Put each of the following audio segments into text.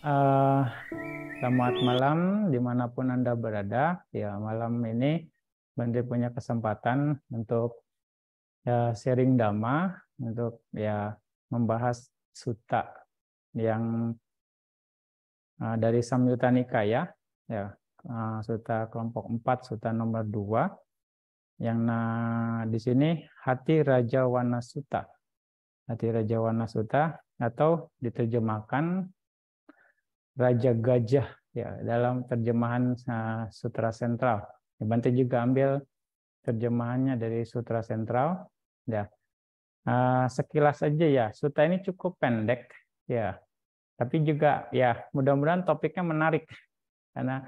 Eh, Selamat malam dimanapun Anda berada. Ya, malam ini Bante punya kesempatan untuk sharing Dhamma, untuk membahas sutta yang dari Samyutta Nikaya, sutta kelompok 4, sutta nomor 2, yang di sini Hati Raja Wana Sutta. Hati Raja Wana Sutta atau diterjemahkan Raja Gajah, ya, dalam terjemahan Sutra Sentral. Bante juga ambil terjemahannya dari Sutra Sentral. Ya, sekilas aja ya, sutra ini cukup pendek, ya, tapi juga ya mudah-mudahan topiknya menarik karena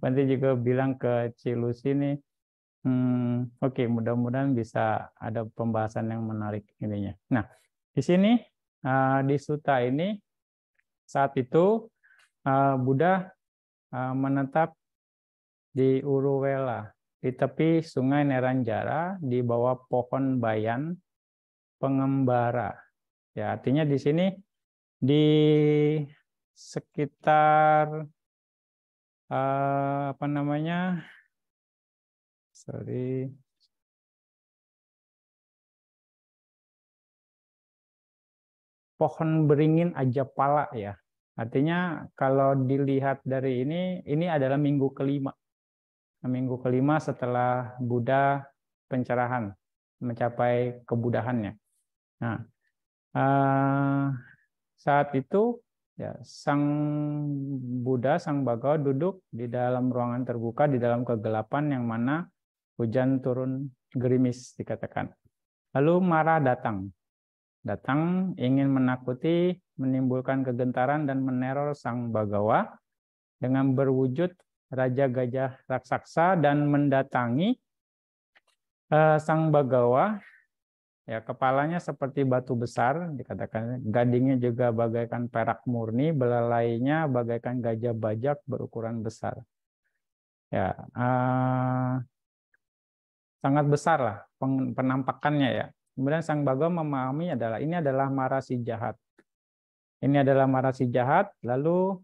Bante juga bilang ke Cilus ini, oke, mudah-mudahan bisa ada pembahasan yang menarik ininya. Nah, di sini di sutra ini saat itu Buddha menetap di Uruwela, di tepi sungai Neranjara, di bawah pohon bayan pengembara. Ya, artinya di sini di sekitar apa namanya? Sorry. Pohon beringin Ajapala ya. Artinya kalau dilihat dari ini adalah minggu kelima. Minggu kelima setelah Buddha pencerahan, mencapai kebudahannya. Nah, saat itu ya, Sang Buddha, Sang Bhagawa duduk di dalam ruangan terbuka, di dalam kegelapan yang mana hujan turun gerimis dikatakan. Lalu Mara datang ingin menakuti, menimbulkan kegentaran dan meneror Sang Bhagawa dengan berwujud Raja Gajah Raksasa dan mendatangi Sang Bhagawa. Ya, kepalanya seperti batu besar, dikatakan gadingnya juga bagaikan perak murni, belalainya bagaikan gajah bajak berukuran besar. Ya, sangat besar lah penampakannya ya. Kemudian Sang Bhagawa memahami ini adalah Mara si jahat. Ini adalah Mara si jahat. Lalu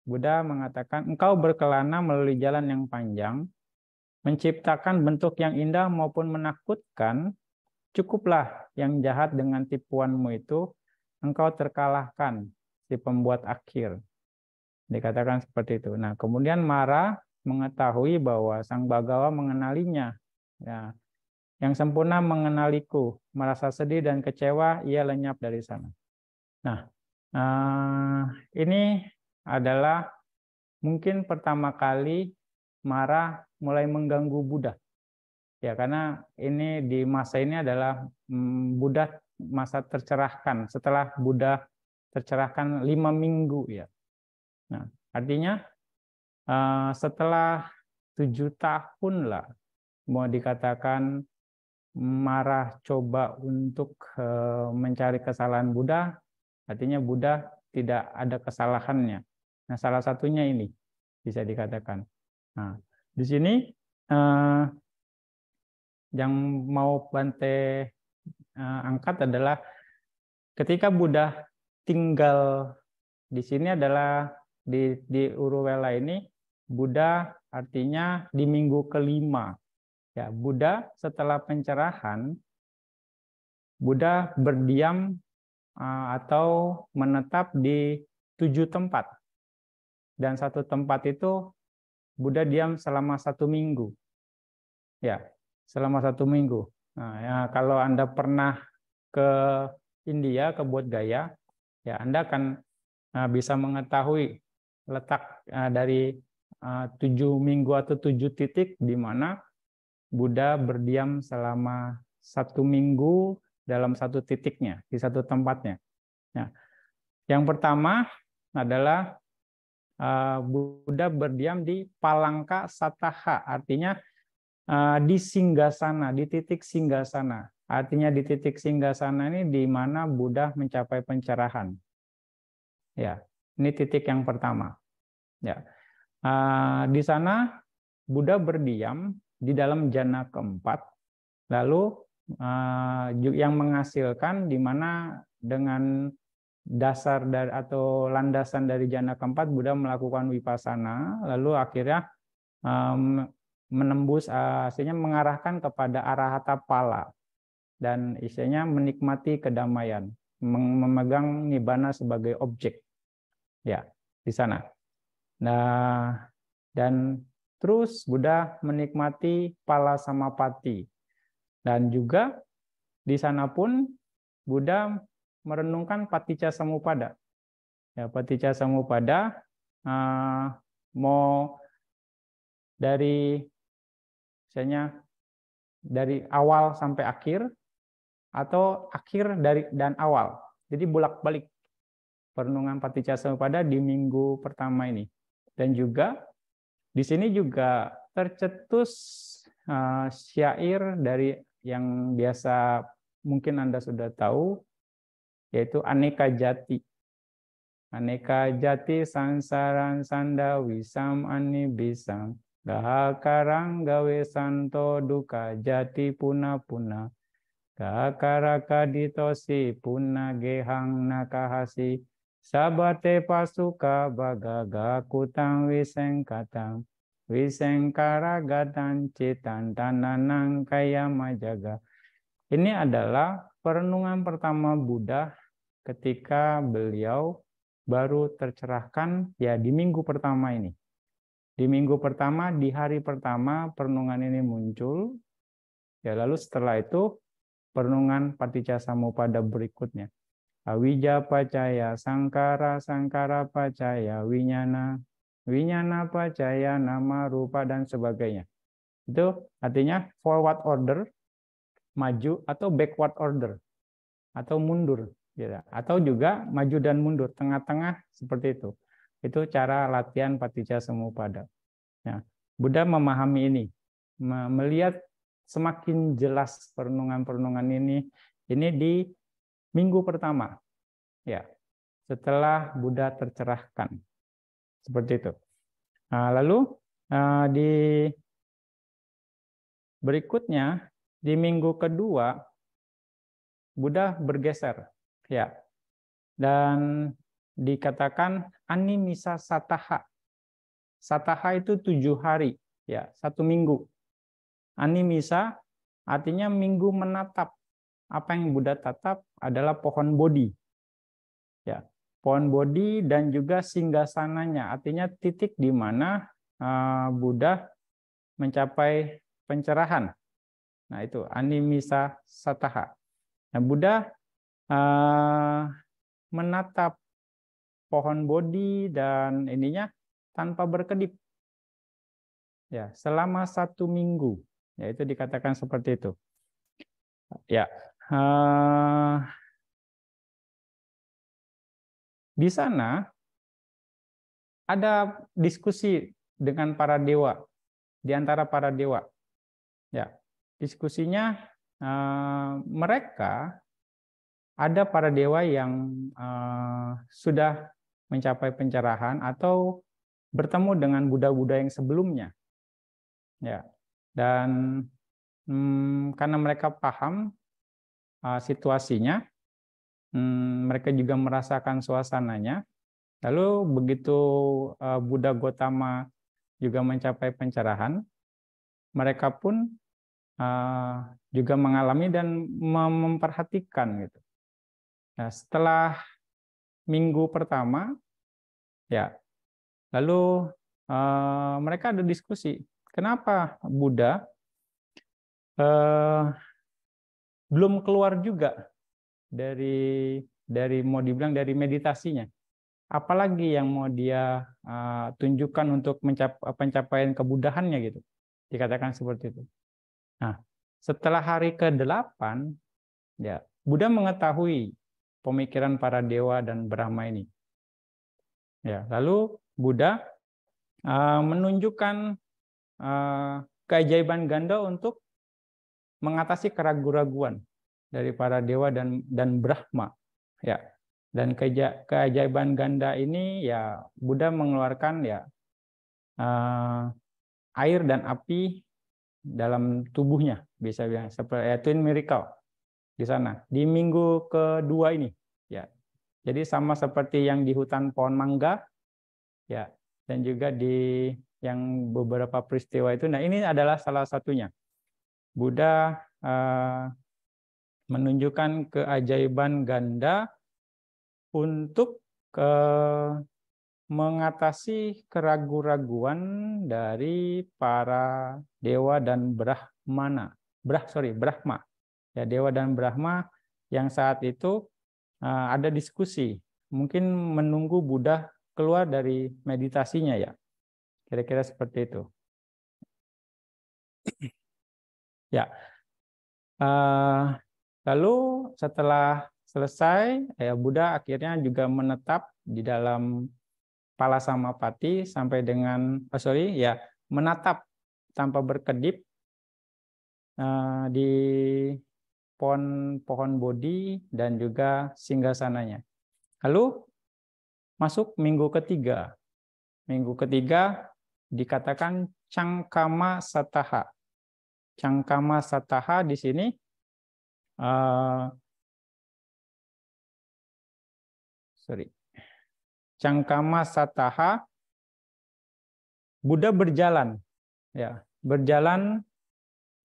Buddha mengatakan, engkau berkelana melalui jalan yang panjang, menciptakan bentuk yang indah maupun menakutkan. Cukuplah yang jahat dengan tipuanmu itu, engkau terkalahkan si pembuat akhir. Dikatakan seperti itu. Nah, kemudian Mara mengetahui bahwa Sang Bhagawa mengenalinya. Ya, yang sempurna mengenaliku, merasa sedih dan kecewa, ia lenyap dari sana. Nah, ini adalah mungkin pertama kali Mara mulai mengganggu Buddha. Ya, karena ini di masa ini adalah Buddha masa tercerahkan. Setelah Buddha tercerahkan 5 minggu ya. Nah, artinya setelah 7 tahun lah, mau dikatakan Mara coba untuk mencari kesalahan Buddha, artinya Buddha tidak ada kesalahannya. Nah, salah satunya ini bisa dikatakan. Nah, di sini yang mau Bante angkat adalah ketika Buddha tinggal di sini adalah di Uruwela ini, Buddha artinya di minggu kelima. Ya, Buddha setelah pencerahan, Buddha berdiam atau menetap di 7 tempat. Dan satu tempat itu Buddha diam selama 1 minggu. Ya, selama 1 minggu. Nah, ya, kalau Anda pernah ke India, ke Bodh Gaya, ya Anda akan bisa mengetahui letak dari 7 minggu atau 7 titik di mana Buddha berdiam selama 1 minggu dalam satu titiknya, di satu tempatnya. Nah, yang pertama adalah Buddha berdiam di Palangka Sattaha, artinya di singgasana, di titik singgasana. Artinya di titik singgasana ini di mana Buddha mencapai pencerahan. Ya, ini titik yang pertama. Ya, di sana Buddha berdiam di dalam jana keempat. Lalu yang menghasilkan di mana dengan dasar dari atau landasan dari jana keempat, Buddha melakukan vipassana, lalu akhirnya menembus, artinya mengarahkan kepada arahata pala, dan isinya menikmati kedamaian, memegang nibbana sebagai objek, ya, di sana. Nah, dan terus Buddha menikmati pala samapati, dan juga di sana pun Buddha merenungkan paticca samuppada. Ya, paticca samuppada mau dari misalnya dari awal sampai akhir, atau akhir dari dan awal. Jadi bolak-balik perenungan paticca samuppada di minggu pertama ini. Dan juga di sini juga tercetus syair dari yang biasa mungkin Anda sudah tahu, yaitu Aneka Jati. Aneka Jati sansaran sanda wisam ani bisam. Gahakarang gawe santo duka jati puna puna. Gahakaraka ditosi puna gehang nakahasi. Sabate pasuka bagaga kutang wisengkatang. Wisengkara gatan citan tananang kaya majaga. Ini adalah perenungan pertama Buddha ketika beliau baru tercerahkan ya di minggu pertama ini. Di minggu pertama, di hari pertama perenungan ini muncul. Ya, lalu setelah itu perenungan paticca samuppada berikutnya. Awija pacaya sangkara, sangkara pacaya winyana, winyana pacaya nama rupa dan sebagainya. Itu artinya forward order, maju, atau backward order, atau mundur, ya. Atau juga maju dan mundur, tengah-tengah, seperti itu. Itu cara latihan paticca samuppada. Ya, Buddha memahami ini, melihat semakin jelas perenungan-perenungan ini di minggu pertama, ya, setelah Buddha tercerahkan, seperti itu. Nah, lalu di berikutnya di minggu kedua Buddha bergeser, ya, dan dikatakan animisa sataha. Sataha itu 7 hari, ya, 1 minggu. Animisa artinya minggu menatap. Apa yang Buddha tatap adalah pohon bodhi, ya, pohon bodhi dan juga singgasananya, artinya titik di mana Buddha mencapai pencerahan. Nah, itu animisa sataha. Nah, Buddha menatap pohon bodhi dan ininya tanpa berkedip, ya, selama 1 minggu, ya, itu dikatakan seperti itu, ya. Di sana ada diskusi dengan para dewa, di antara para dewa, ya. Diskusinya mereka ada para dewa yang sudah mencapai pencerahan atau bertemu dengan Buddha-Buddha yang sebelumnya, ya, dan karena mereka paham situasinya, mereka juga merasakan suasananya. Lalu begitu Buddha Gotama juga mencapai pencerahan, mereka pun juga mengalami dan memperhatikan, gitu. Nah, setelah minggu pertama, ya, lalu mereka ada diskusi, kenapa Buddha belum keluar juga dari mau dibilang dari meditasinya. Apalagi yang mau dia tunjukkan untuk pencapaian kebudahannya, gitu. Dikatakan seperti itu. Nah, setelah hari ke-8, ya, Buddha mengetahui pemikiran para dewa dan Brahma ini. Ya, lalu Buddha menunjukkan keajaiban ganda untuk mengatasi keraguan-raguan dari para dewa dan Brahma, ya. Dan keajaiban ganda ini, ya, Buddha mengeluarkan, ya, air dan api dalam tubuhnya, bisa bilang seperti twin miracle di sana di minggu kedua ini, ya. Jadi sama seperti yang di hutan pohon mangga, ya, dan juga di yang beberapa peristiwa itu. Nah, ini adalah salah satunya. Buddha menunjukkan keajaiban ganda untuk mengatasi keraguan-raguan dari para dewa dan Brahma. Ya, dewa dan Brahma yang saat itu ada diskusi, mungkin menunggu Buddha keluar dari meditasinya, ya. Kira-kira seperti itu. Ya. Lalu setelah selesai, ya, Buddha akhirnya juga menetap di dalam Palasamapati sampai dengan menatap tanpa berkedip di pohon Bodhi dan juga singgasananya. Lalu masuk minggu ketiga. Minggu ketiga dikatakan Cangkama Sataha. Cangkama Sataha di sini Cangkama Sataha, Buddha berjalan, ya, berjalan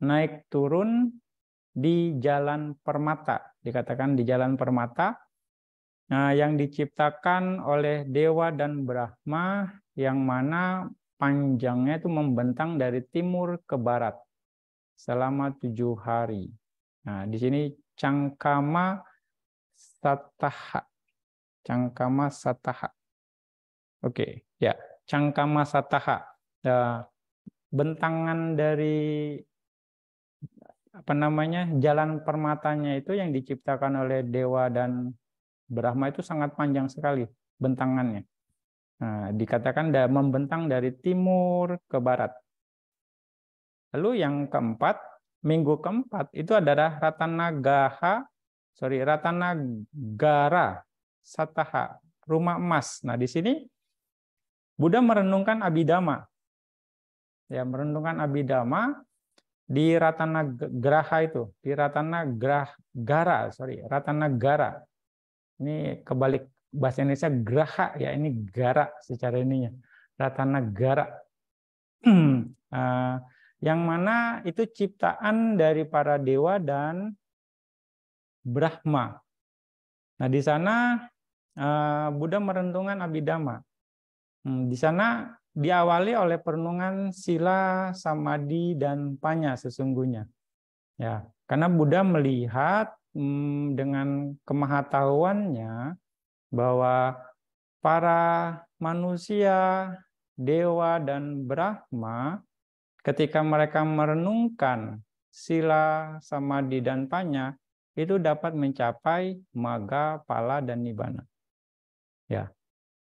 naik turun di jalan permata, dikatakan di jalan permata, yang diciptakan oleh dewa dan Brahma, yang mana panjangnya itu membentang dari timur ke barat selama 7 hari. Nah, di sini Cangkama Sataha. Cangkama Sataha. Oke, ya, Cangkama Sataha. Bentangan dari jalan permatanya itu yang diciptakan oleh dewa dan Brahma itu sangat panjang sekali bentangannya. Nah, dikatakan membentang dari timur ke barat. Lalu yang keempat, minggu keempat itu adalah Ratanagara Sataha, rumah emas. Nah, di sini Buddha merenungkan Abhidhamma. Ya, merenungkan Abhidhamma di Ratanagraha itu, di Ratanagara. Ini kebalik bahasa Indonesia graha, ya, ini gara secara ininya. Ratanagara. Yang mana itu ciptaan dari para dewa dan Brahma. Nah, di sana Buddha merenungkan Abhidhamma. Di sana diawali oleh perenungan sila, samadhi, dan panya sesungguhnya. Ya, karena Buddha melihat dengan kemahatauannya bahwa para manusia, dewa, dan Brahma ketika mereka merenungkan sila, samadhi, dan panya itu dapat mencapai magga, pala, dan nibbana. Ya.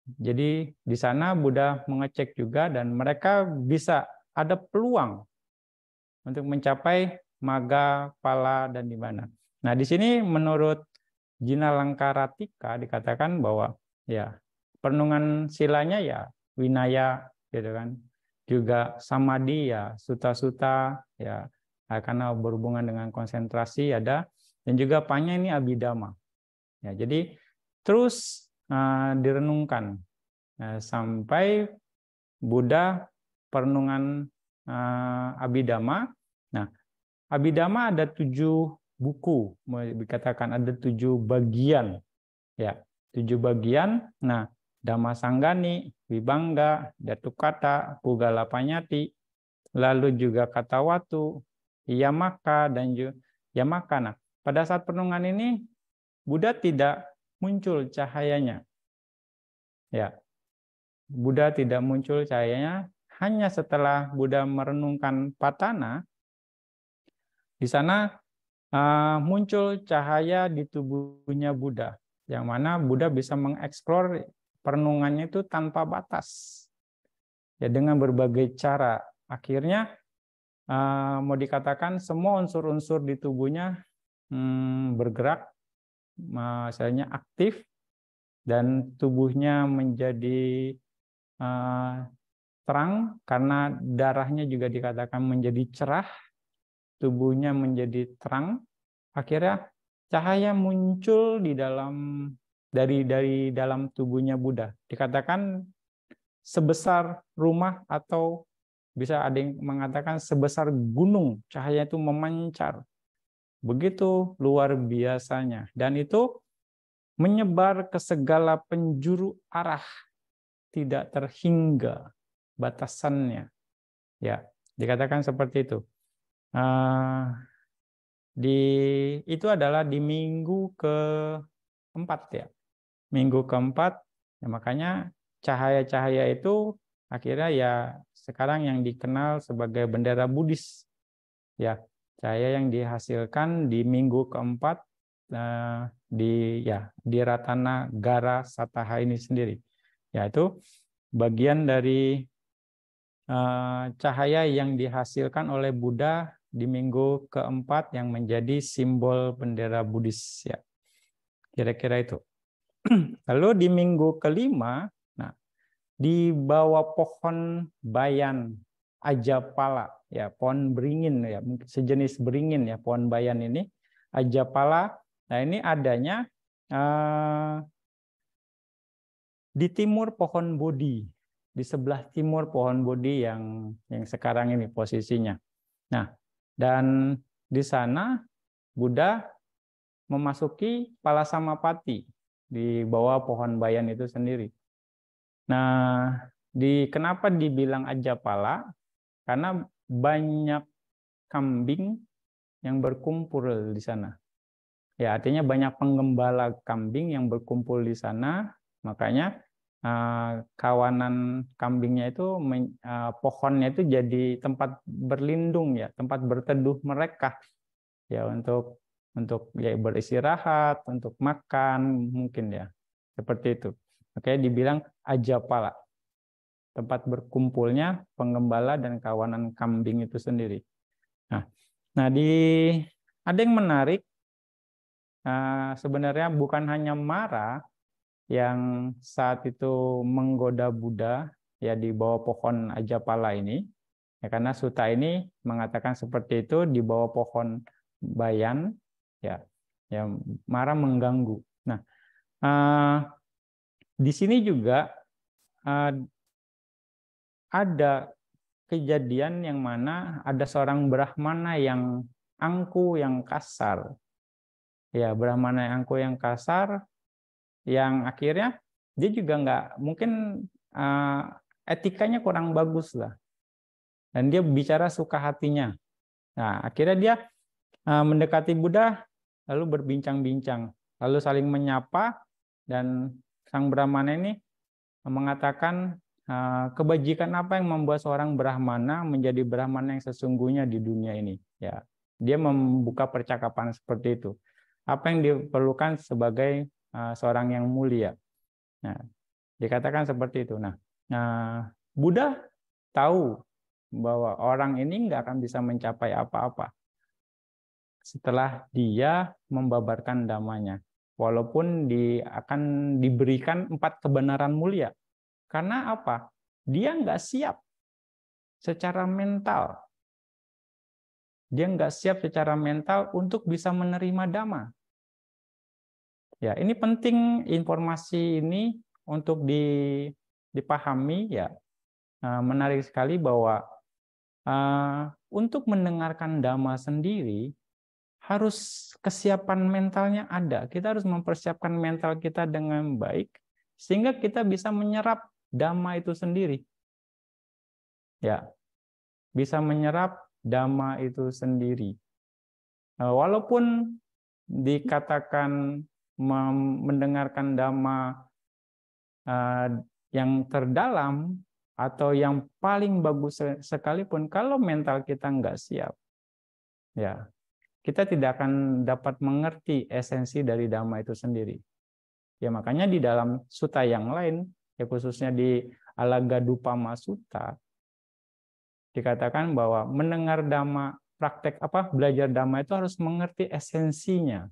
Jadi di sana Buddha mengecek juga dan mereka bisa ada peluang untuk mencapai magga, pala, dan nibbana. Nah, di sini menurut Jinalangkaratika dikatakan bahwa ya perenungan silanya ya winaya gitu kan. Juga samadhi ya suta-suta ya karena berhubungan dengan konsentrasi ada, dan juga panya ini abhidhamma. Ya, jadi terus direnungkan sampai Buddha perenungan Abhidhamma. Nah, Abhidhamma ada 7 buku, dikatakan ada 7 bagian, ya, 7 bagian. Nah, Dhammasanggani, Vibhanga, Datukata, Pugalapanyati, lalu juga Katawatu, Yamaka, dan juga Yamaka. Nah, pada saat perenungan ini Buddha tidak muncul cahayanya. Ya, Buddha tidak muncul cahayanya, hanya setelah Buddha merenungkan Patana, di sana muncul cahaya di tubuhnya Buddha, yang mana Buddha bisa mengeksplor perenungannya itu tanpa batas, ya, dengan berbagai cara. Akhirnya mau dikatakan semua unsur-unsur di tubuhnya bergerak, misalnya aktif, dan tubuhnya menjadi terang karena darahnya juga dikatakan menjadi cerah, tubuhnya menjadi terang. Akhirnya cahaya muncul di dalam dari dalam tubuhnya Buddha. Dikatakan sebesar rumah atau bisa ada yang mengatakan sebesar gunung, cahaya itu memancar. Begitu luar biasanya. Dan itu menyebar ke segala penjuru arah, tidak terhingga batasannya. Ya, dikatakan seperti itu. Itu adalah di minggu keempat ya. Minggu keempat, ya makanya cahaya-cahaya itu akhirnya ya sekarang yang dikenal sebagai bendera Buddhis. Ya, cahaya yang dihasilkan di minggu keempat di Ratana Gara Sataha ini sendiri. Yaitu bagian dari cahaya yang dihasilkan oleh Buddha di minggu keempat yang menjadi simbol bendera Buddhis ya. Kira-kira itu. Lalu di minggu kelima, nah di bawah pohon bayan Ajapala ya, pohon beringin ya, sejenis beringin ya, pohon bayan ini Ajapala. Nah, ini adanya di timur pohon Bodhi, di sebelah timur pohon Bodhi yang sekarang ini posisinya. Nah, dan di sana Buddha memasuki Palasamapati di bawah pohon bayan itu sendiri. Nah, kenapa dibilang Ajapala? Karena banyak kambing yang berkumpul di sana. Ya, artinya banyak penggembala kambing yang berkumpul di sana, makanya kawanan kambingnya itu pohonnya itu jadi tempat berlindung ya, tempat berteduh mereka ya untuk ya beristirahat, untuk makan mungkin ya. Seperti itu. Oke, dibilang Ajapala. Tempat berkumpulnya penggembala dan kawanan kambing itu sendiri. Nah ada yang menarik. Sebenarnya bukan hanya Mara yang saat itu menggoda Buddha ya di bawah pohon Ajapala ini. Ya, karena sutta ini mengatakan seperti itu di bawah pohon bayan ya Mara mengganggu. Nah, di sini juga ada kejadian yang mana ada seorang Brahmana yang angku, yang kasar. Ya, Brahmana yang angku, yang kasar, yang akhirnya dia juga nggak, mungkin etikanya kurang bagus lah. Dan dia bicara suka hatinya. Nah, akhirnya dia mendekati Buddha, lalu berbincang-bincang, lalu saling menyapa, dan sang Brahmana ini mengatakan kebajikan apa yang membuat seorang Brahmana menjadi Brahmana yang sesungguhnya di dunia ini. Ya, dia membuka percakapan seperti itu. Apa yang diperlukan sebagai seorang yang mulia. Nah, dikatakan seperti itu. Nah, Buddha tahu bahwa orang ini nggak akan bisa mencapai apa-apa setelah dia membabarkan dhammanya. Walaupun akan diberikan 4 kebenaran mulia. Karena apa? Dia nggak siap secara mental. Dia nggak siap secara mental untuk bisa menerima dhamma. Ya, ini penting informasi ini untuk dipahami ya. Menarik sekali bahwa untuk mendengarkan dhamma sendiri harus kesiapan mentalnya ada. Kita harus mempersiapkan mental kita dengan baik sehingga kita bisa menyerap dhamma itu sendiri. Ya, bisa menyerap dhamma itu sendiri. Walaupun dikatakan mendengarkan dhamma yang terdalam atau yang paling bagus sekalipun, kalau mental kita nggak siap, ya kita tidak akan dapat mengerti esensi dari dhamma itu sendiri. Ya makanya di dalam sutta yang lain, ya khususnya di Alagadupama Sutta, dikatakan bahwa mendengar dhamma, praktek belajar dhamma itu harus mengerti esensinya.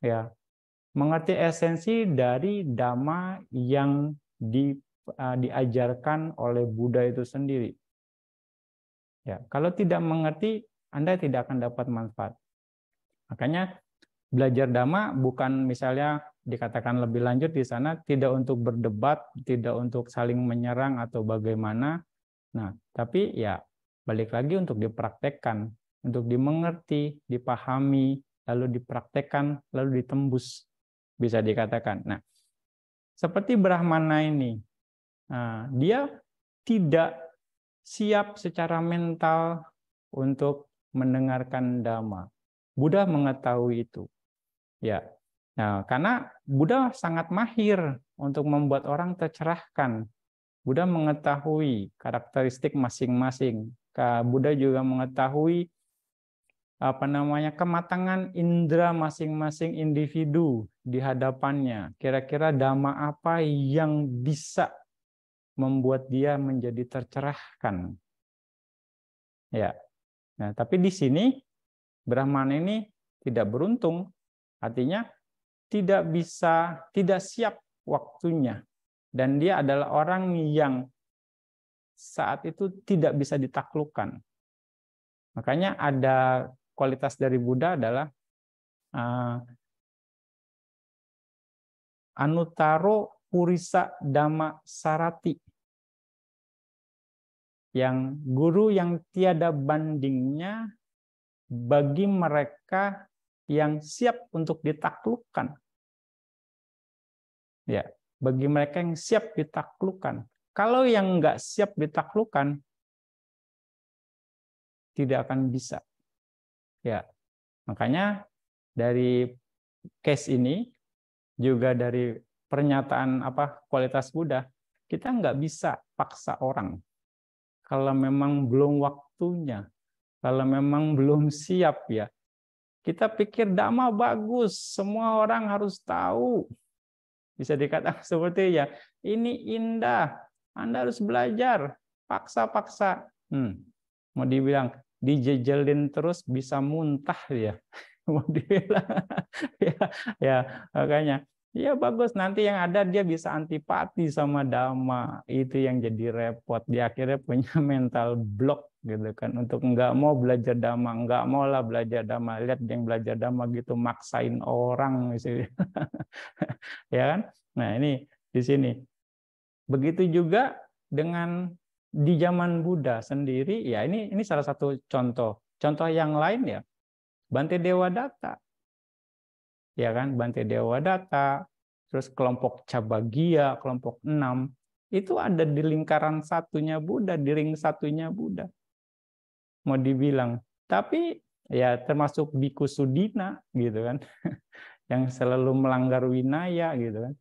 Ya, mengerti esensi dari dhamma yang diajarkan oleh Buddha itu sendiri. Ya, kalau tidak mengerti, Anda tidak akan dapat manfaat. Makanya belajar Dhamma bukan misalnya dikatakan lebih lanjut di sana tidak untuk berdebat, tidak untuk saling menyerang atau bagaimana. Nah, tapi ya balik lagi untuk dipraktekkan, untuk dimengerti, dipahami, lalu dipraktekkan, lalu ditembus, bisa dikatakan. Nah, seperti Brahmana ini, dia tidak siap secara mental untuk mendengarkan Dhamma. Buddha mengetahui itu. Ya. Nah, karena Buddha sangat mahir untuk membuat orang tercerahkan. Buddha mengetahui karakteristik masing-masing. Buddha juga mengetahui kematangan indera masing-masing individu di hadapannya. Kira-kira dhamma apa yang bisa membuat dia menjadi tercerahkan. Ya. Nah, tapi di sini Brahmana ini tidak beruntung. Artinya tidak siap waktunya. Dan dia adalah orang yang saat itu tidak bisa ditaklukkan. Makanya ada kualitas dari Buddha adalah Anuttaro Purisa Dhamma Sarati. Yang guru yang tiada bandingnya bagi mereka yang siap untuk ditaklukkan. Ya, bagi mereka yang siap ditaklukkan. Kalau yang nggak siap ditaklukkan, tidak akan bisa. Ya, makanya dari case ini juga dari pernyataan kualitas Buddha, kita nggak bisa paksa orang. Kalau memang belum waktunya, kalau memang belum siap ya. Kita pikir Dhamma bagus, semua orang harus tahu. Bisa dikatakan seperti ya, ini indah, Anda harus belajar, paksa-paksa. Mau dibilang, dijejelin terus bisa muntah ya. Mau dibilang, ya makanya, ya bagus, nanti yang ada dia bisa antipati sama Dhamma. Itu yang jadi repot. Dia akhirnya punya mental block gitu kan, untuk nggak mau belajar Dhamma, nggak mau lah belajar Dhamma. Lihat yang belajar Dhamma gitu maksain orang misalnya. Ya kan? Nah, ini di sini. Begitu juga dengan di zaman Buddha sendiri, ya ini salah satu contoh. Contoh yang lain ya, Bante Dewadatta. Ya kan, Bante Dewadatta, terus kelompok Cabagya, kelompok 6, itu ada di lingkaran satunya Buddha, di ring satunya Buddha. Mau dibilang, tapi ya termasuk Biku Sudina gitu kan, yang selalu melanggar winaya gitu kan.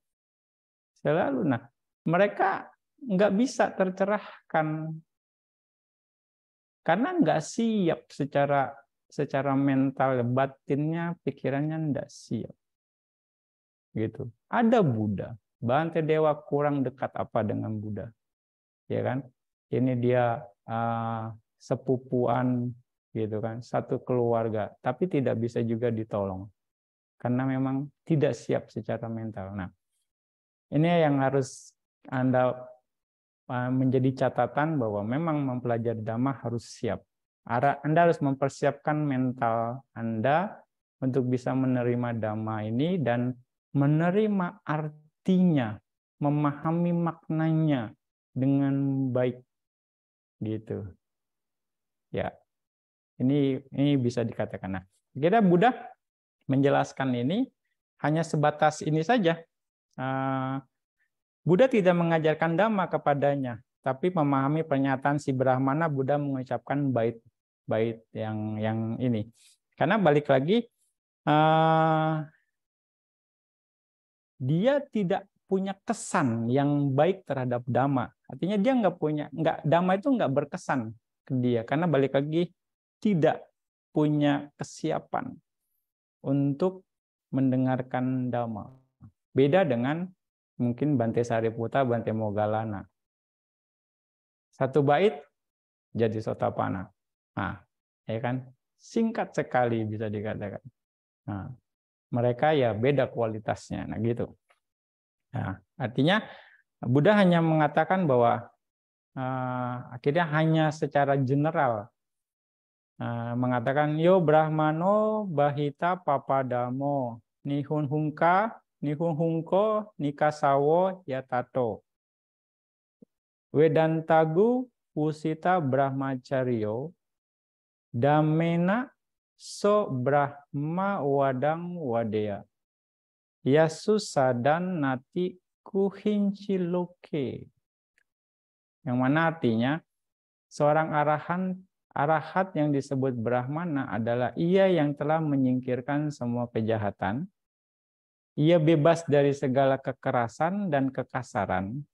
Selalu, nah mereka nggak bisa tercerahkan karena nggak siap secara mental, batinnya, pikirannya nggak siap. Gitu. Ada Buddha, Bante Dewa kurang dekat apa dengan Buddha, ya kan? Ini dia sepupuan, gitu kan, satu keluarga, tapi tidak bisa juga ditolong karena memang tidak siap secara mental. Nah, ini yang harus Anda menjadi catatan bahwa memang mempelajari Dhamma harus siap. Anda harus mempersiapkan mental Anda untuk bisa menerima Dhamma ini dan menerima artinya, memahami maknanya dengan baik, gitu. Ya, ini bisa dikatakan. Nah, kira Buddha menjelaskan ini hanya sebatas ini saja. Buddha tidak mengajarkan Dhamma kepadanya, tapi memahami pernyataan si Brahmana, Buddha mengucapkan bait yang ini. Karena balik lagi, dia tidak punya kesan yang baik terhadap Dhamma. Artinya dia Dhamma itu nggak berkesan ke dia, karena balik lagi tidak punya kesiapan untuk mendengarkan Dhamma. Beda dengan mungkin Bante Sariputta, Bante Moggallana. Satu bait jadi Sotapanna. Nah, ya kan? Singkat sekali bisa dikatakan. Nah, mereka ya beda kualitasnya. Nah, gitu. Nah, artinya Buddha hanya mengatakan bahwa akhirnya hanya secara general mengatakan yo Brahmano bahita papadamo nihun hungko nikasawo yatato Wedantagu Pusita Brahmacharyo Damena So Brahma Wadang Wadeya Yasu Sadan Nati Kuhinciloke. Yang mana artinya seorang arahat yang disebut Brahmana adalah ia yang telah menyingkirkan semua kejahatan. Ia bebas dari segala kekerasan dan kekasaran.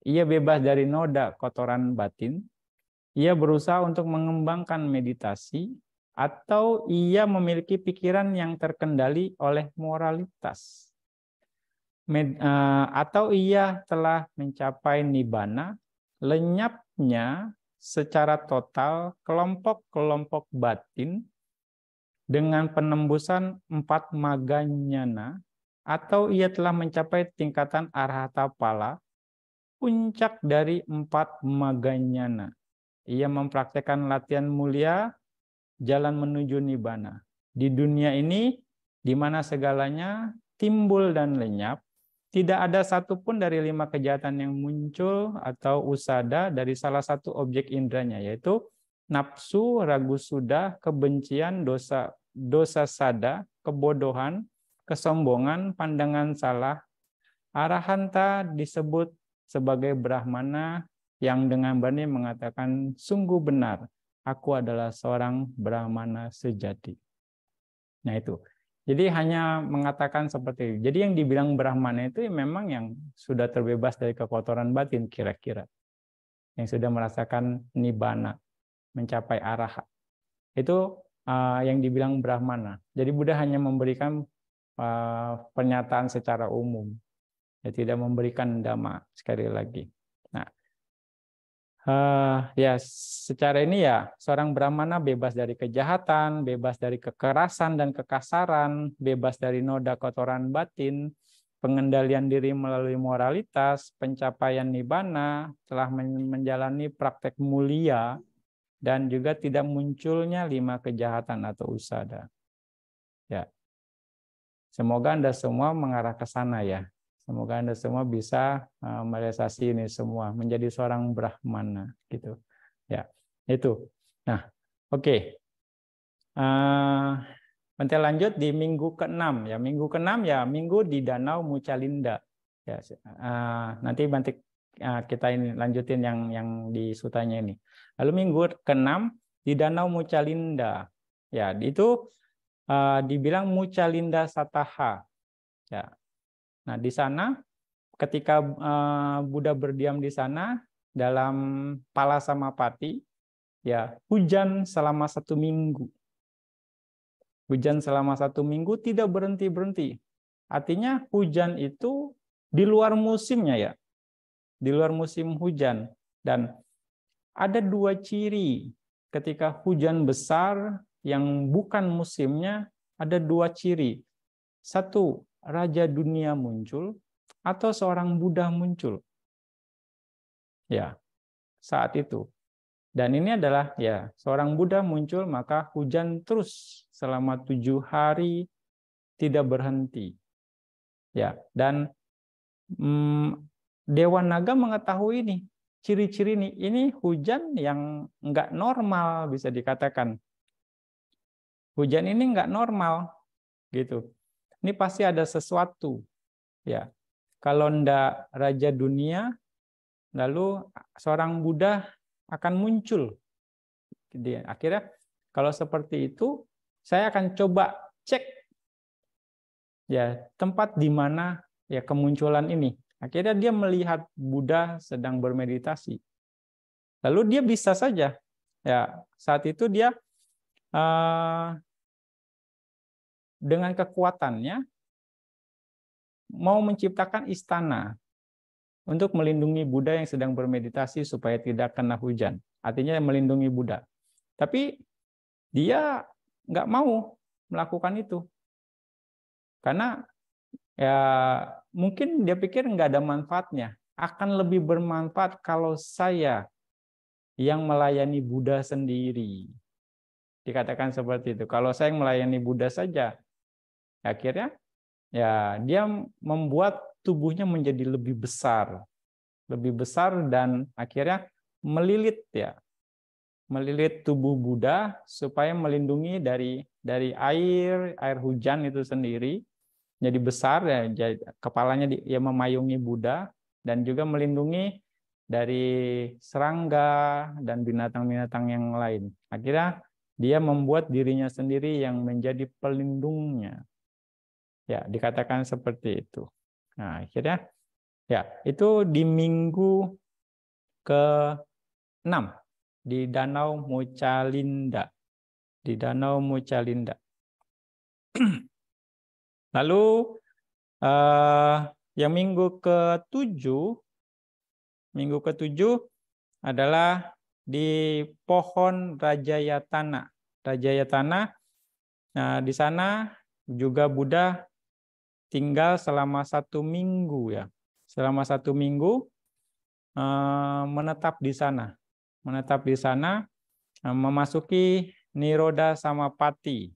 Ia bebas dari noda kotoran batin. Ia berusaha untuk mengembangkan meditasi, atau ia memiliki pikiran yang terkendali oleh moralitas. Atau ia telah mencapai nibbana, lenyapnya secara total kelompok-kelompok batin dengan penembusan 4 maganyana, atau ia telah mencapai tingkatan arhata pala, puncak dari 4 maganyana. Ia mempraktekkan latihan mulia, jalan menuju nibbana. Di dunia ini, di mana segalanya timbul dan lenyap, tidak ada satupun dari 5 kejahatan yang muncul atau usada dari salah satu objek indranya, yaitu nafsu, ragu sudah, kebencian, dosa sada, kebodohan, kesombongan, pandangan salah. Arahanta disebut sebagai Brahmana yang dengan berani mengatakan sungguh benar, aku adalah seorang Brahmana sejati. Nah itu. Jadi hanya mengatakan seperti itu. Jadi yang dibilang Brahmana itu memang yang sudah terbebas dari kekotoran batin kira-kira. Yang sudah merasakan nibbana, mencapai arahat. Itu yang dibilang Brahmana. Jadi Buddha hanya memberikan pernyataan secara umum. Ya, tidak memberikan dhamma sekali lagi. Nah, ya secara ini ya seorang Brahmana bebas dari kejahatan, bebas dari kekerasan dan kekasaran, bebas dari noda kotoran batin, pengendalian diri melalui moralitas, pencapaian nibbana, telah menjalani praktek mulia, dan juga tidak munculnya 5 kejahatan atau usada. Ya, semoga Anda semua mengarah ke sana ya. Semoga Anda semua bisa merealisasi ini semua, menjadi seorang Brahmana gitu. Ya, itu. Nah, oke. Nanti lanjut di minggu ke-6 ya. Minggu ke-6 ya minggu di Danau Muchalinda. Ya, nanti kita ini lanjutin yang di sutanya ini. Lalu minggu ke-6 di Danau Muchalinda. Ya, itu dibilang Muchalinda Sataha. Ya. Nah, di sana ketika Buddha berdiam di sana dalam Palasamapati, ya hujan selama 1 minggu. Hujan selama 1 minggu tidak berhenti-berhenti. Artinya hujan itu di luar musimnya ya, di luar musim hujan. Dan ada 2 ciri ketika hujan besar yang bukan musimnya, ada 2 ciri. 1, Raja dunia muncul, atau seorang Buddha muncul. Ya, saat itu. Dan ini adalah ya seorang Buddha muncul, maka hujan terus selama 7 hari tidak berhenti. Ya, dan Dewa Naga mengetahui ini, ciri-ciri ini hujan yang enggak normal bisa dikatakan. Hujan ini enggak normal gitu. Ini pasti ada sesuatu. Ya. Kalau ndak Raja dunia, lalu seorang Buddha akan muncul. Akhirnya kalau seperti itu, saya akan coba cek ya tempat di mana ya kemunculan ini. Akhirnya dia melihat Buddha sedang bermeditasi. Lalu dia bisa saja ya saat itu dia dengan kekuatannya mau menciptakan istana untuk melindungi Buddha yang sedang bermeditasi supaya tidak kena hujan. Artinya melindungi Buddha. Tapi dia nggak mau melakukan itu. Karena ya mungkin dia pikir nggak ada manfaatnya. Akan lebih bermanfaat kalau saya yang melayani Buddha sendiri. Dikatakan seperti itu. Kalau saya melayani Buddha saja, akhirnya ya dia membuat tubuhnya menjadi lebih besar dan akhirnya melilit tubuh Buddha supaya melindungi dari air hujan itu sendiri. Jadi besar ya, kepalanya dia memayungi Buddha dan juga melindungi dari serangga dan binatang-binatang yang lain. Akhirnya dia membuat dirinya sendiri yang menjadi pelindungnya. Ya, dikatakan seperti itu. Nah, akhirnya ya, itu di minggu ke-6 di Danau Muchalinda. Di Danau Muchalinda. Lalu yang minggu ke-7 adalah di pohon Rajayatana. Nah, di sana juga Buddha tinggal selama 1 minggu ya. Selama 1 minggu menetap di sana. Memasuki Nirodha Samapatti.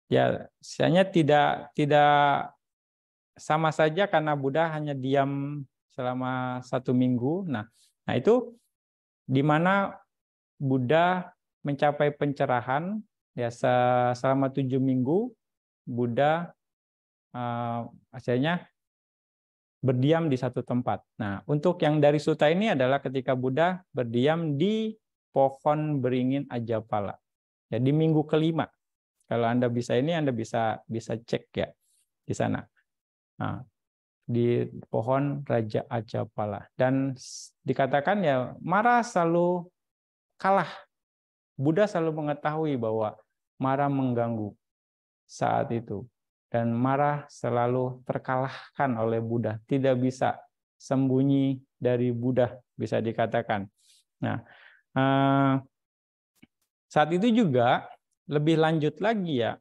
Ya, sebenarnya tidak sama saja karena Buddha hanya diam selama 1 minggu. Nah itu di mana Buddha mencapai pencerahan ya selama 7 minggu Buddha akhirnya berdiam di satu tempat. Nah, untuk yang dari sutta ini adalah ketika Buddha berdiam di pohon beringin Ajapala. Ya, di minggu ke-5. Kalau Anda bisa Anda bisa cek ya di sana. Nah, di pohon Raja Ajapala. Dan dikatakan ya Mara selalu kalah. Buddha selalu mengetahui bahwa Mara mengganggu saat itu. Dan Mara selalu terkalahkan oleh Buddha. Tidak bisa sembunyi dari Buddha, bisa dikatakan. Nah, saat itu juga lebih lanjut lagi ya,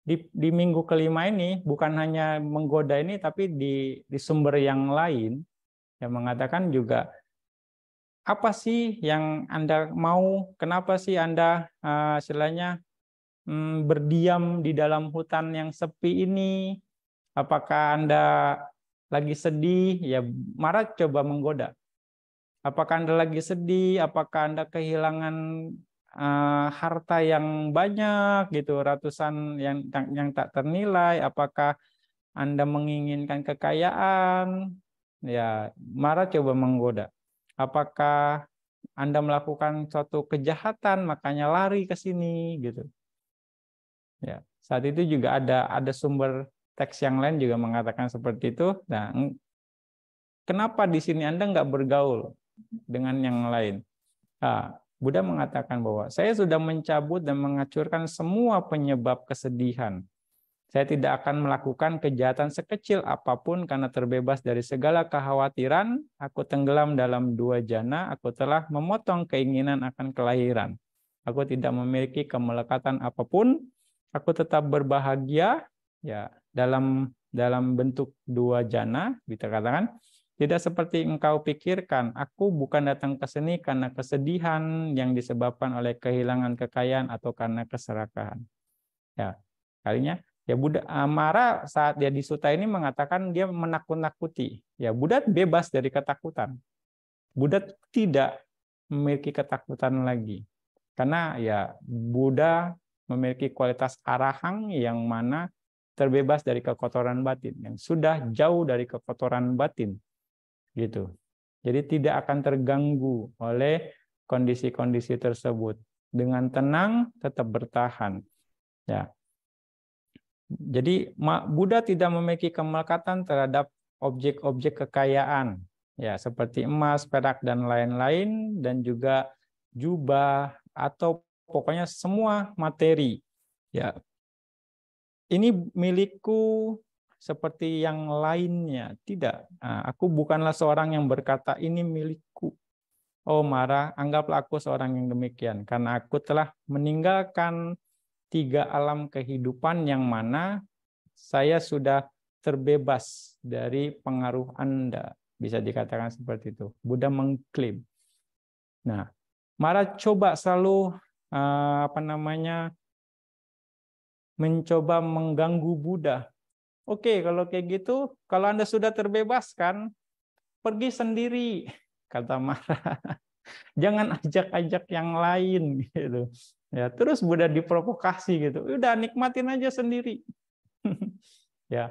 di minggu ke-5 ini bukan hanya menggoda ini, tapi di sumber yang lain yang mengatakan juga, apa sih yang Anda mau? Kenapa sih Anda istilahnya berdiam di dalam hutan yang sepi ini? Apakah Anda lagi sedih? Ya, Mara coba menggoda. Apakah Anda lagi sedih? Apakah Anda kehilangan harta yang banyak gitu, ratusan yang tak ternilai? Apakah Anda menginginkan kekayaan? Ya, Mara coba menggoda. Apakah Anda melakukan suatu kejahatan makanya lari ke sini gitu? Ya, saat itu juga ada sumber teks yang lain juga mengatakan seperti itu. Nah, kenapa di sini Anda nggak bergaul dengan yang lain? Nah, Buddha mengatakan bahwa saya sudah mencabut dan menghancurkan semua penyebab kesedihan. Saya tidak akan melakukan kejahatan sekecil apapun karena terbebas dari segala kekhawatiran. Aku tenggelam dalam 2 jana. Aku telah memotong keinginan akan kelahiran. Aku tidak memiliki kemelekatan apapun. Aku tetap berbahagia ya dalam bentuk 2 jana, dikatakan. Tidak seperti engkau pikirkan, aku bukan datang ke sini karena kesedihan yang disebabkan oleh kehilangan kekayaan atau karena keserakahan. Ya, kalinya ya Buddha Mara saat dia di sutta ini mengatakan dia menakut-nakuti. Ya, Buddha bebas dari ketakutan. Buddha tidak memiliki ketakutan lagi. Karena ya Buddha memiliki kualitas arahang yang mana terbebas dari kekotoran batin, yang sudah jauh dari kekotoran batin. Gitu. Jadi tidak akan terganggu oleh kondisi-kondisi tersebut. Dengan tenang tetap bertahan. Ya. Jadi Buddha tidak memiliki kemelekatan terhadap objek-objek kekayaan, ya seperti emas, perak dan lain-lain, dan juga jubah atau pokoknya semua materi. Ya, ini milikku seperti yang lainnya. Tidak, aku bukanlah seorang yang berkata ini milikku. Oh Mara, anggaplah aku seorang yang demikian, karena aku telah meninggalkan 3 alam kehidupan yang mana saya sudah terbebas dari pengaruh Anda. bisa dikatakan seperti itu. Buddha mengklaim. Nah, Mara coba selalu mencoba mengganggu Buddha. Oke, kalau kayak gitu, kalau Anda sudah terbebaskan, pergi sendiri, kata Mara. Jangan ajak-ajak yang lain gitu. Ya, terus Buddha diprovokasi gitu. Udah nikmatin aja sendiri. Ya.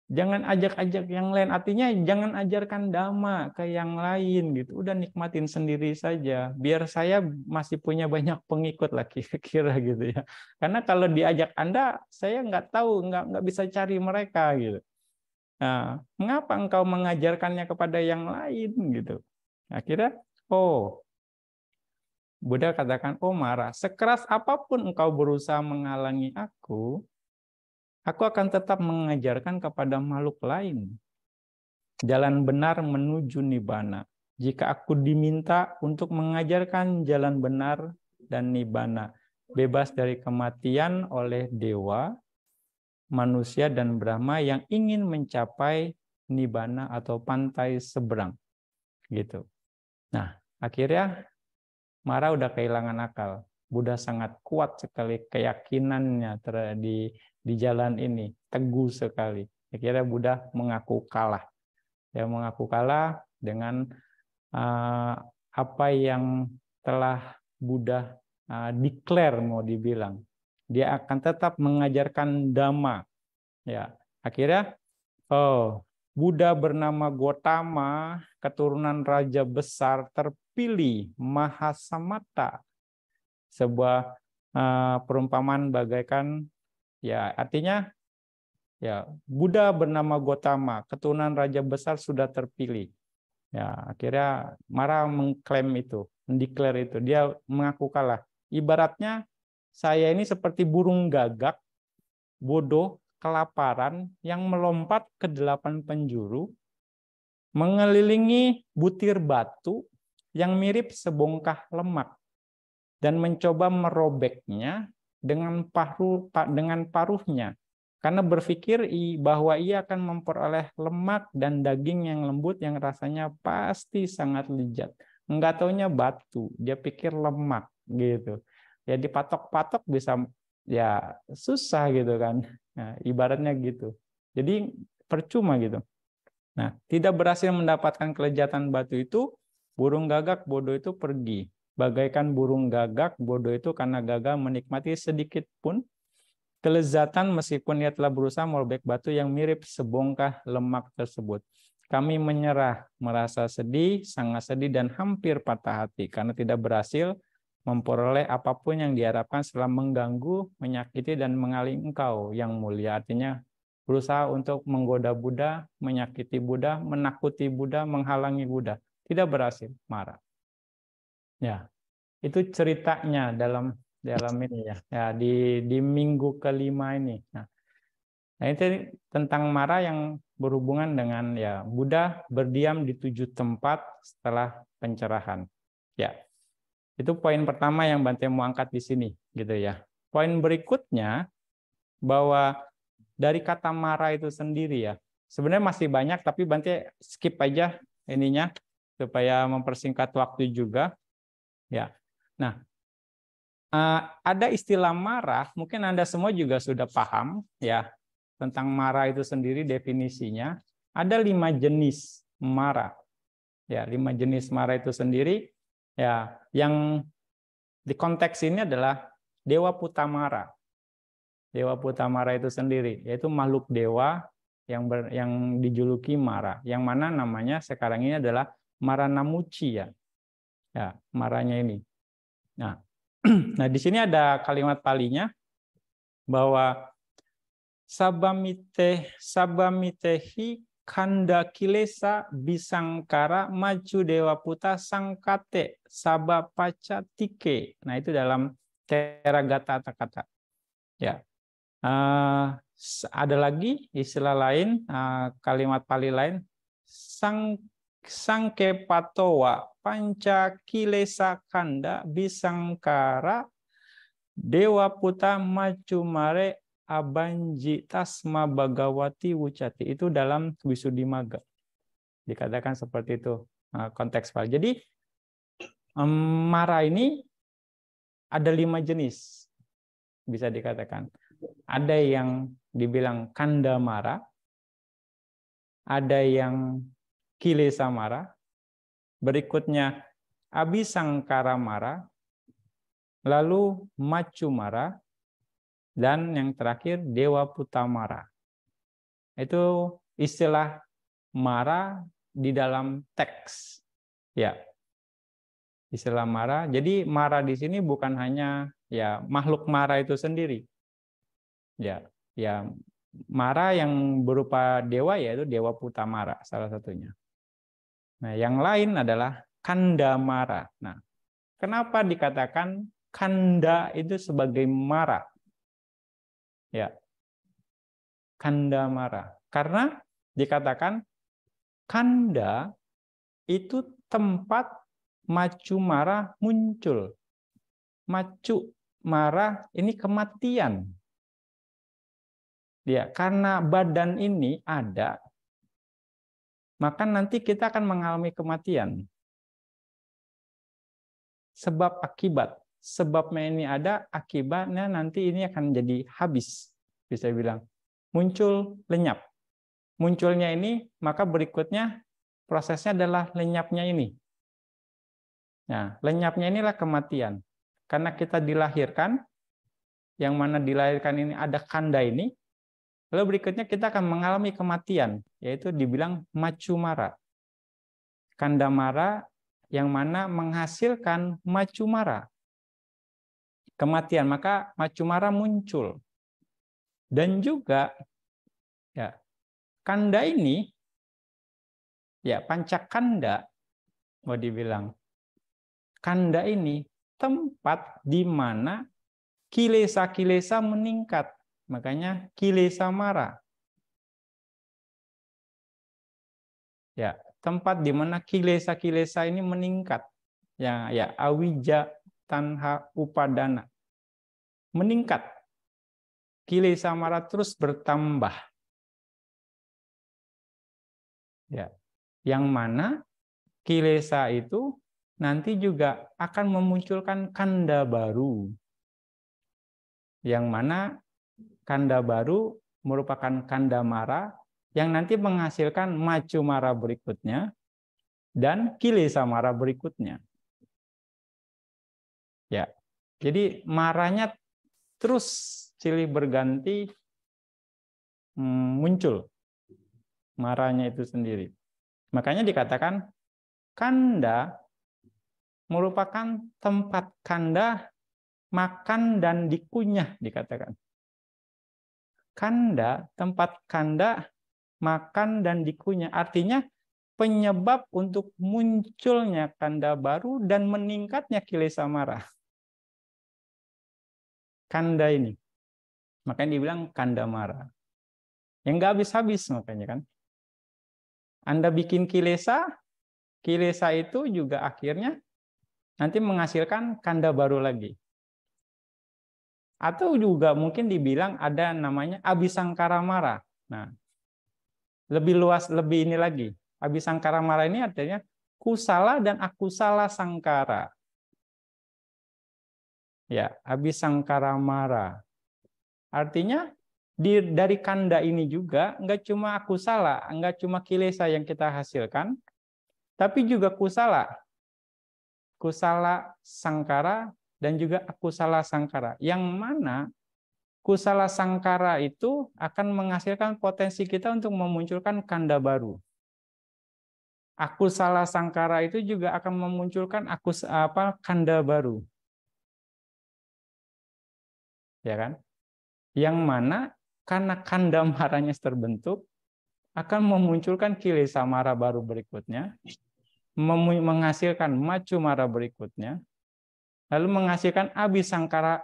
Jangan ajak-ajak yang lain, artinya jangan ajarkan dhamma ke yang lain gitu. Udah nikmatin sendiri saja. Biar saya masih punya banyak pengikut lah kira-kira gitu ya. Karena kalau diajak Anda, saya nggak tahu, nggak bisa cari mereka gitu. Nah, mengapa engkau mengajarkannya kepada yang lain gitu? Akhirnya, Buddha katakan, Mara, sekeras apapun engkau berusaha menghalangi aku akan tetap mengajarkan kepada makhluk lain jalan benar menuju nibbana. Jika aku diminta untuk mengajarkan jalan benar dan nibbana, bebas dari kematian oleh dewa, manusia, dan Brahma yang ingin mencapai nibbana atau pantai seberang. Gitu. Nah, akhirnya Mara udah kehilangan akal. Buddha sangat kuat sekali keyakinannya di jalan ini, teguh sekali. Akhirnya Buddha mengaku kalah. Dia mengaku kalah dengan apa yang telah Buddha declare, mau dibilang. Dia akan tetap mengajarkan Dhamma. Ya, akhirnya Buddha bernama Gotama, keturunan raja besar terpilih Mahasamata. Sebuah perumpamaan bagaikan, ya artinya ya Buddha bernama Gotama, keturunan raja besar sudah terpilih. Ya, akhirnya Mara mengklaim itu, mendeklar itu. Dia mengaku kalah. Ibaratnya saya ini seperti burung gagak, bodoh, kelaparan, yang melompat ke 8 penjuru, mengelilingi butir batu yang mirip sebongkah lemak, dan mencoba merobeknya dengan paruhnya. Karena berpikir bahwa ia akan memperoleh lemak dan daging yang lembut yang rasanya pasti sangat lezat. Enggak taunya batu, dia pikir lemak gitu. Ya dipatok-patok bisa, ya susah gitu kan. Nah, ibaratnya gitu. Jadi percuma gitu. Nah, tidak berhasil mendapatkan kelezatan batu itu, burung gagak bodoh itu pergi. Bagaikan burung gagak bodoh itu karena gagal menikmati sedikit pun kelezatan meskipun ia telah berusaha merobek batu yang mirip sebongkah lemak tersebut. Kami menyerah, merasa sedih, sangat sedih, dan hampir patah hati karena tidak berhasil memperoleh apapun yang diharapkan setelah mengganggu, menyakiti, dan mengaling engkau yang mulia. Artinya berusaha untuk menggoda Buddha, menyakiti Buddha, menakuti Buddha, menghalangi Buddha. Tidak berhasil, marah. Ya, itu ceritanya dalam ini ya. Ya, di minggu kelima ini. Nah, itu tentang Mara yang berhubungan dengan ya Buddha berdiam di 7 tempat setelah pencerahan. Ya. Itu poin pertama yang Bante mau angkat di sini gitu ya. Poin berikutnya bahwa dari kata Mara itu sendiri ya. Sebenarnya masih banyak tapi Bante skip aja ininya supaya mempersingkat waktu juga. Ya. Nah, ada istilah marah, mungkin Anda semua juga sudah paham ya tentang marah itu sendiri definisinya. Ada 5 jenis marah. Ya, 5 jenis marah itu sendiri ya, yang di konteks ini adalah Dewa Putamara. Dewa Putamara itu sendiri yaitu makhluk dewa yang dijuluki Mara, yang mana namanya sekarang ini adalah Maranamuci ya. Ya, maranya ini. Nah, nah, di sini ada kalimat palinya bahwa sabamitehi kanda kilesa bisangkara maju dewa puta sangkate sabapaca tike. Nah, itu dalam Teragata kata. Ya. Ada lagi istilah lain, kalimat pali lain, sangkepatowa panca kilesa kanda bisangkara dewa puta macumare abanji tasma bagawati wucati. Itu dalam Wisuddhimagga. Dikatakan seperti itu kontekstual. Jadi mara ini ada 5 jenis, bisa dikatakan. Ada yang dibilang kanda mara, ada yang kilesa mara, berikutnya abhisangkara mara, lalu macu mara, dan yang terakhir dewa putamara. Itu istilah mara di dalam teks. Ya. Istilah mara. Jadi mara di sini bukan hanya ya makhluk mara itu sendiri. Ya, ya mara yang berupa dewa yaitu dewa putamara salah satunya. Nah, yang lain adalah kanda mara. Nah, kenapa dikatakan kanda itu sebagai mara? Ya. Kanda mara. Karena dikatakan kanda itu tempat macu mara muncul. Macu mara ini kematian. Ya, karena badan ini ada, maka nanti kita akan mengalami kematian. Sebab akibat. Sebabnya ini ada, akibatnya nanti ini akan jadi habis. Bisa bilang. Muncul, lenyap. Munculnya ini, maka berikutnya prosesnya adalah lenyapnya ini. Nah, lenyapnya inilah kematian. Karena kita dilahirkan, yang mana dilahirkan ini ada kanda ini, lalu berikutnya kita akan mengalami kematian, yaitu dibilang macu mara. Kanda mara yang mana menghasilkan macu mara. Kematian, maka macu mara muncul. Dan juga ya, kanda ini, ya pancakanda, mau dibilang. Kanda ini tempat di mana kilesa-kilesa meningkat. Makanya kilesa mara. Ya, tempat di mana kilesa-kilesa ini meningkat. Ya, awija tanha upadana. Meningkat. Kilesa mara terus bertambah. Ya. Yang mana kilesa itu nanti juga akan memunculkan kanda baru. Yang mana kanda baru merupakan kanda mara yang nanti menghasilkan macu mara berikutnya dan kilesa mara berikutnya. Ya. Jadi maranya terus silih berganti muncul. Maranya itu sendiri. Makanya dikatakan kanda merupakan tempat kanda makan dan dikunyah, dikatakan. Kanda, tempat kanda makan dan dikunyah. Artinya penyebab untuk munculnya kanda baru dan meningkatnya kilesa mara. Kanda ini. Makanya dibilang kanda mara. Yang nggak habis-habis makanya kan. Anda bikin kilesa itu juga akhirnya nanti menghasilkan kanda baru lagi. Atau juga mungkin dibilang ada namanya abhisangkara mara. Nah, lebih luas, lebih ini lagi. Abhisangkara mara ini artinya kusala dan akusala sangkara. Ya, abhisangkara mara. Artinya dari kanda ini juga nggak cuma akusala, nggak cuma kilesa yang kita hasilkan, tapi juga kusala sangkara dan juga akusala sangkara. Yang mana kusala sangkara itu akan menghasilkan potensi kita untuk memunculkan kanda baru. Akusala sangkara itu juga akan memunculkan kanda baru. Ya kan? Yang mana karena kanda maranya terbentuk akan memunculkan kilesa mara baru berikutnya, menghasilkan macu mara berikutnya, lalu menghasilkan abhisangkara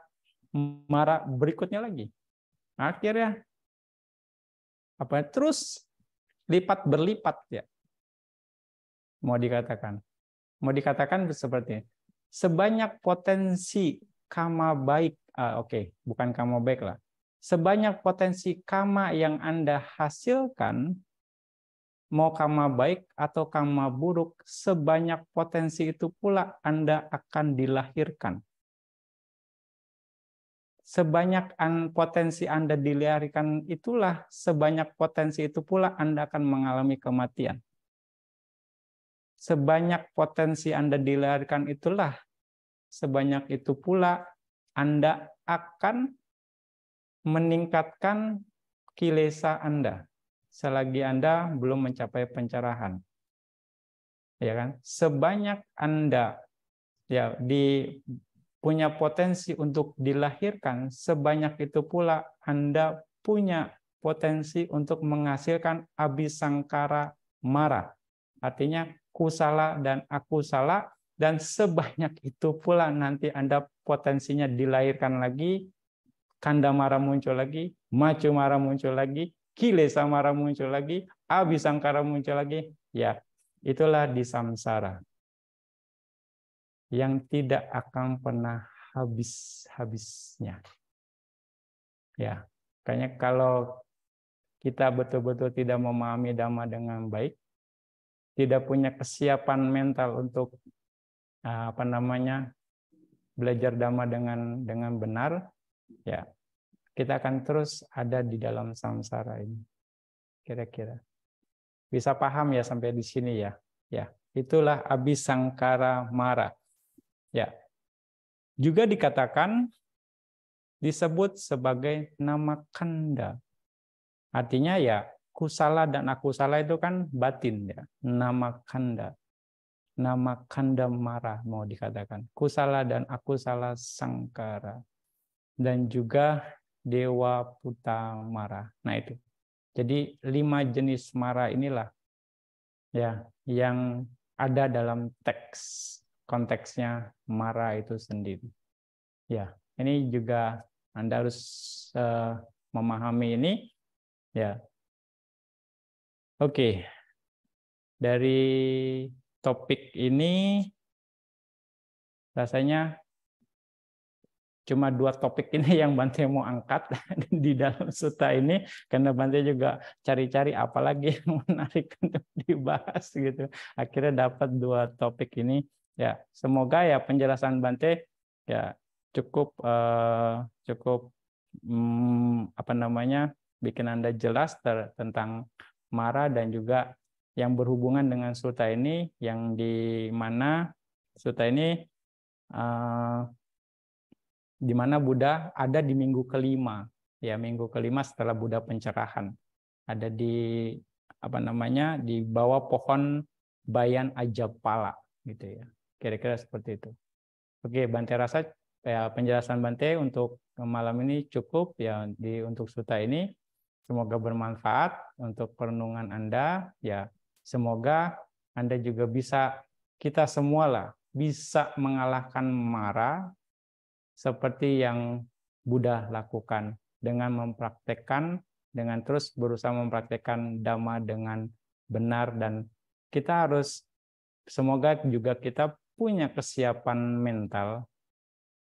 mara berikutnya lagi. Akhirnya terus lipat berlipat ya. Mau dikatakan seperti ini. Sebanyak potensi kama baik, bukan kama baik lah. Sebanyak potensi kama yang Anda hasilkan, mau karma baik atau karma buruk, sebanyak potensi itu pula Anda akan dilahirkan. Sebanyak potensi Anda dilahirkan itulah, sebanyak potensi itu pula Anda akan mengalami kematian. Sebanyak potensi Anda dilahirkan itulah, sebanyak itu pula Anda akan meningkatkan kilesa Anda selagi Anda belum mencapai pencerahan. Ya kan? Sebanyak Anda ya punya potensi untuk dilahirkan, sebanyak itu pula Anda punya potensi untuk menghasilkan abhisangkara mara. Artinya kusala dan akusala, dan sebanyak itu pula nanti Anda potensinya dilahirkan lagi, kanda mara muncul lagi, macu mara muncul lagi, kilesa mara muncul lagi, abhisangkara muncul lagi. Ya, itulah di samsara yang tidak akan pernah habis-habisnya. Ya, makanya kalau kita betul-betul tidak memahami Dhamma dengan baik, tidak punya kesiapan mental untuk belajar Dhamma dengan benar, ya kita akan terus ada di dalam samsara ini. Kira-kira bisa paham ya sampai di sini ya. Ya, itulah abhisangkara mara. Ya. Juga dikatakan disebut sebagai nama kanda. Artinya ya kusala dan akusala itu kan batin ya. Nama kanda. Nama kanda mara mau dikatakan. Kusala dan akusala sangkara. Dan juga dewa puta mara. Nah itu. Jadi 5 jenis mara inilah ya yang ada dalam teks, konteksnya mara itu sendiri. Ya, ini juga Anda harus memahami ini. Ya, oke. Dari topik ini rasanya cuma 2 topik ini yang Bante mau angkat di dalam sutta ini, karena Bante juga cari-cari apa lagi yang menarik untuk dibahas gitu. Akhirnya dapat 2 topik ini. Ya, semoga ya penjelasan Bante ya cukup bikin Anda jelas tentang mara, dan juga yang berhubungan dengan sutta ini, yang di mana sutta ini di mana Buddha ada di minggu kelima, ya minggu kelima setelah Buddha pencerahan, ada di di bawah pohon Bayan Ajapala gitu ya, kira-kira seperti itu. Oke, Bante rasa ya penjelasan Bante untuk malam ini cukup ya untuk sutta ini. Semoga bermanfaat untuk perenungan Anda ya. Semoga Anda juga bisa, kita semualah bisa mengalahkan mara seperti yang Buddha lakukan dengan mempraktekkan, dengan terus berusaha mempraktekkan Dhamma dengan benar, dan kita harus semoga juga kita punya kesiapan mental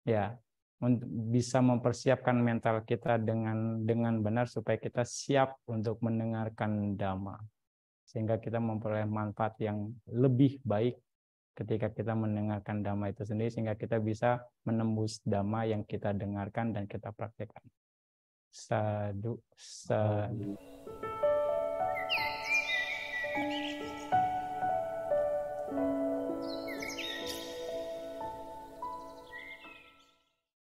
ya untuk bisa mempersiapkan mental kita dengan benar supaya kita siap untuk mendengarkan Dhamma, sehingga kita memperoleh manfaat yang lebih baik ketika kita mendengarkan Dhamma itu sendiri, sehingga kita bisa menembus Dhamma yang kita dengarkan dan kita praktekkan. Sadhu, sadhu.